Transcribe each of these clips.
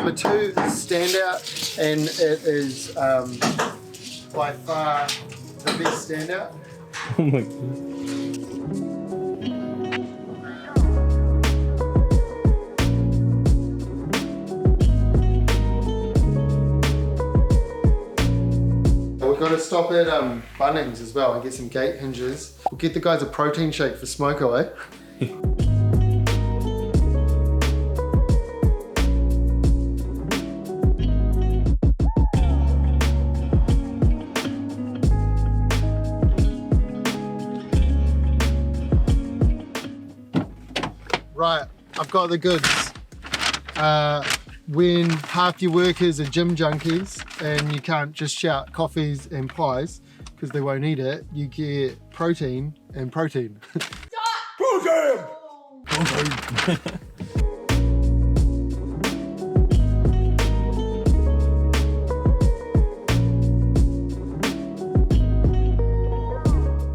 number 2 is Standout, and it is by far the best Standout. Oh my god. We've got to stop at Bunnings as well and get some gate hinges. We'll get the guys a protein shake for smoko, eh? Right, I've got the goods. When half your workers are gym junkies and you can't just shout coffees and pies because they won't eat it, you get protein and protein. Protein! Protein!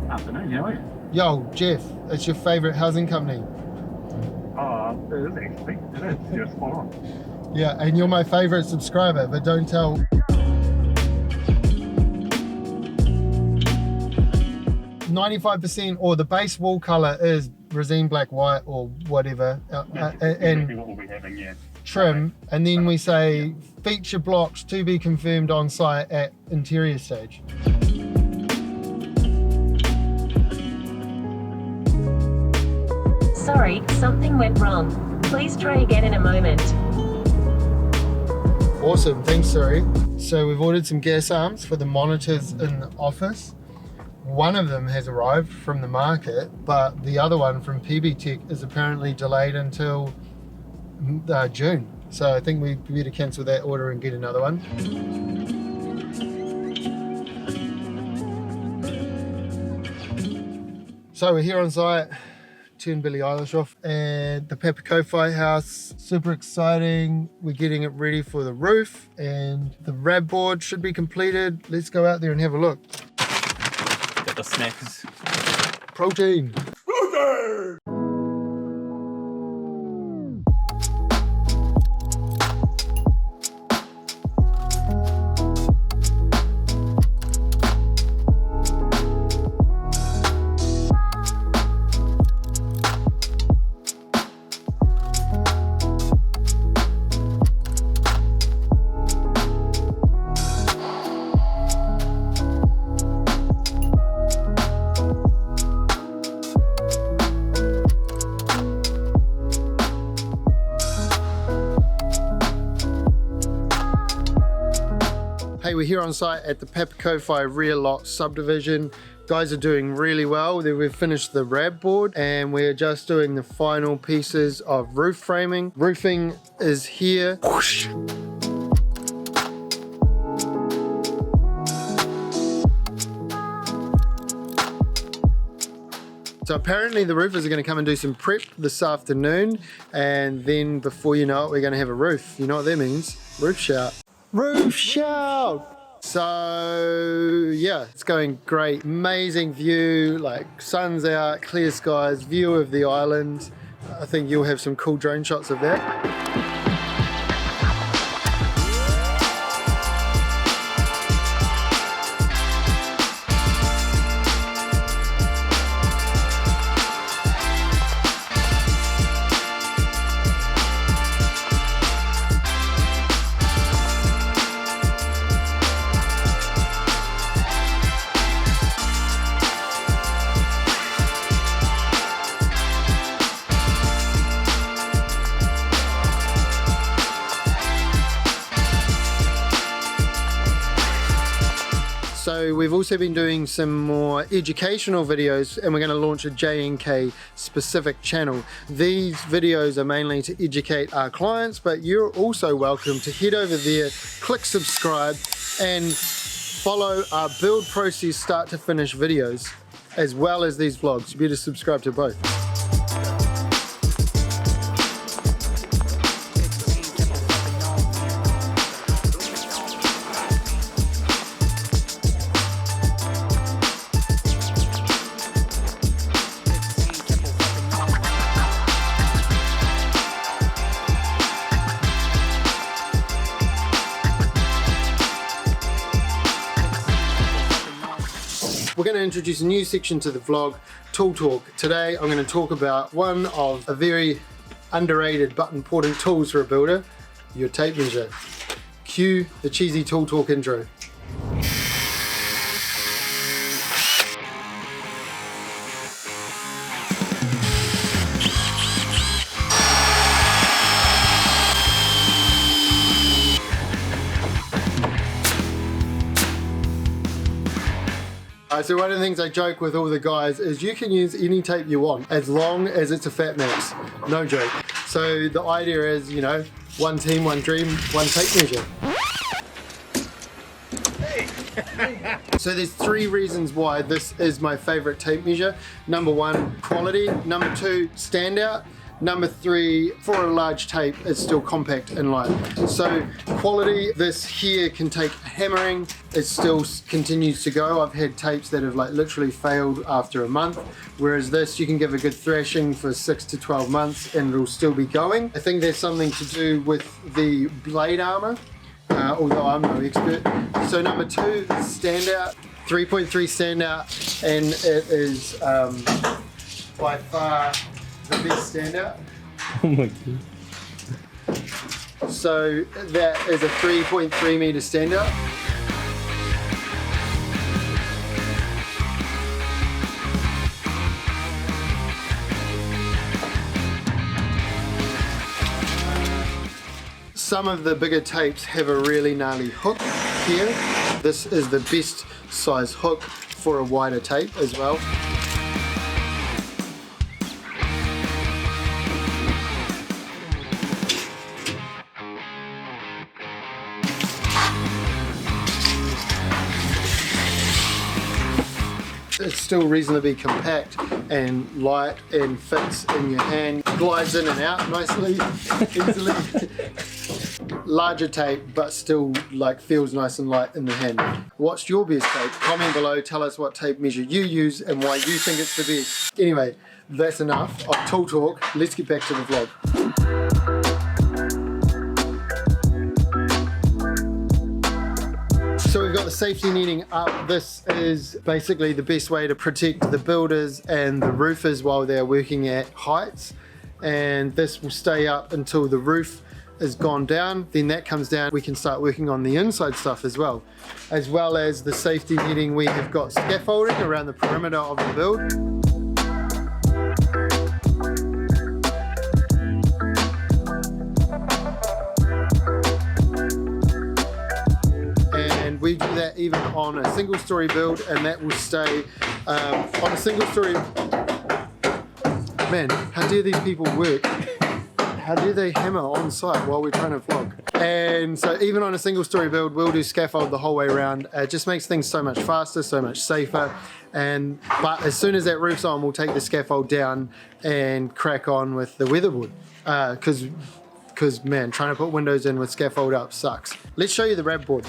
Afternoon, how are you? Yo, Jeff, it's your favourite housing company. It is actually. It is. You're spot on. Yeah, and you're my favourite subscriber, but don't tell. 95% or the base wall colour is resin black white or whatever, and what we'll be having, yeah. trim, and then we say feature blocks to be confirmed on site at interior stage. Sorry, something went wrong. Please try again in a moment. Awesome, thanks Suri. So we've ordered some gas arms for the monitors in the office. One of them has arrived from the market, but the other one from PB Tech is apparently delayed until June. So I think we better cancel that order and get another one. So we're here on site. Turn Billie Eilish off, and the Papakofi house, super exciting. We're getting it ready for the roof, and the Redboard should be completed. Let's go out there and have a look. Got the snacks. Protein! Protein! Hey, we're here on site at the Papakofi rear lot subdivision. Guys are doing really well. We've finished the Redboard and we're just doing the final pieces of roof framing. Roofing is here. Whoosh. So apparently the roofers are going to come and do some prep this afternoon, and then before you know it, we're going to have a roof. You know what that means? Roof shout. Roof shout! So yeah, it's going great. Amazing view, like sun's out, clear skies, view of the island. I think you'll have some cool drone shots of that. So we've also been doing some more educational videos, and we're going to launch a JNK specific channel. These videos are mainly to educate our clients, but you're also welcome to head over there, click subscribe, and follow our build process start to finish videos, as well as these vlogs. You better subscribe to both. We're going to introduce a new section to the vlog, Tool Talk. Today I'm going to talk about one of a very underrated but important tools for a builder, your tape measure. Cue the cheesy Tool Talk intro. So one of the things I joke with all the guys is you can use any tape you want as long as it's a fat max, no joke. So the idea is, you know, one team, one dream, one tape measure. So there's 3 reasons why this is my favorite tape measure. Number 1, quality. Number 2, standout. Number 3, for a large tape, it's still compact and light. So quality, this here can take hammering. It still continues to go. I've had tapes that have like literally failed after a month, whereas this you can give a good thrashing for 6 to 12 months and it'll still be going. I think there's something to do with the blade armor, although I'm no expert. So number 2, standout, 3.3 standout, and it is by far the best standout. Oh my god. So that is a 3.3 meter standout. Some of the bigger tapes have a really gnarly hook here. This is the best size hook for a wider tape as well. It's still reasonably compact and light and fits in your hand, glides in and out nicely, easily. Larger tape, but still like feels nice and light in the hand. What's your best tape? Comment below, tell us what tape measure you use and why you think it's the best. Anyway, that's enough of Tool Talk. Let's get back to the vlog. So we've got the safety netting up. This is basically the best way to protect the builders and the roofers while they're working at heights. And this will stay up until the roof is gone down. Then that comes down, we can start working on the inside stuff as well. As well as the safety netting, we have got scaffolding around the perimeter of the build. We do that even on a single story build, and that will stay on a single story. Man, how do these people work? How do they hammer on site while we're trying to vlog? And so even on a single story build, we'll do scaffold the whole way around. It just makes things so much faster, so much safer. But as soon as that roof's on, we'll take the scaffold down and crack on with the weatherboard. Because man, trying to put windows in with scaffold up sucks. Let's show you the Redboard.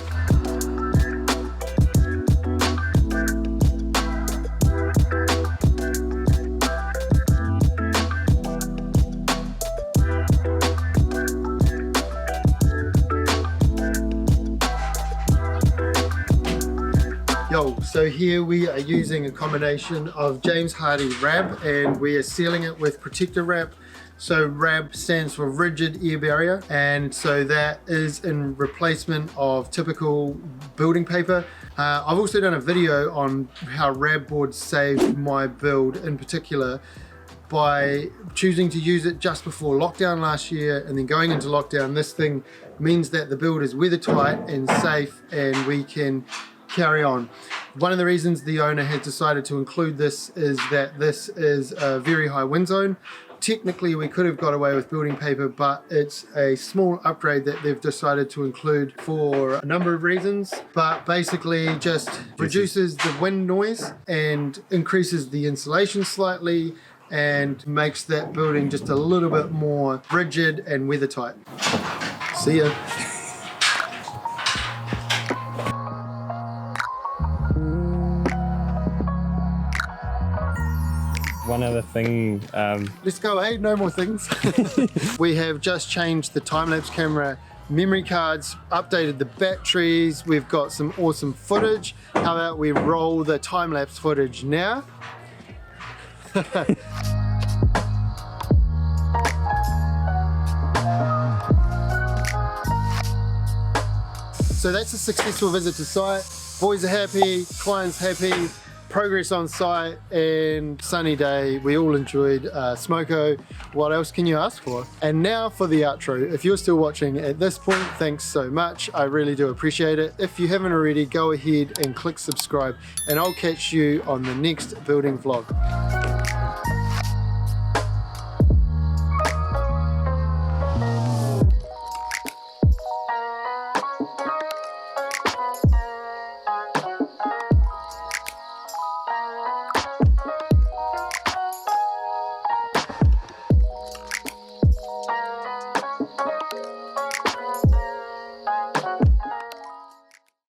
So here we are using a combination of James Hardy RAB, and we are sealing it with protector wrap. So RAB stands for rigid air barrier, and so that is in replacement of typical building paper. I've also done a video on how RAB boards saved my build in particular by choosing to use it just before lockdown last year, and then going into lockdown. This thing means that the build is weather tight and safe, and we can carry on. One of the reasons the owner has decided to include this is that this is a very high wind zone. Technically we could have got away with building paper, but it's a small upgrade that they've decided to include for a number of reasons, but basically just reduces the wind noise and increases the insulation slightly and makes that building just a little bit more rigid and weather tight. See ya. One other thing. Let's go, hey, no more things. We have just changed the time-lapse camera memory cards, updated the batteries, we've got some awesome footage. How about we roll the time-lapse footage now? So that's a successful visit to site. Boys are happy, clients happy, progress on site, and sunny day. We all enjoyed smoko. What else can you ask for? And now for the outro. If you're still watching at this point, thanks so much. I really do appreciate it. If you haven't already, go ahead and click subscribe, and I'll catch you on the next building vlog.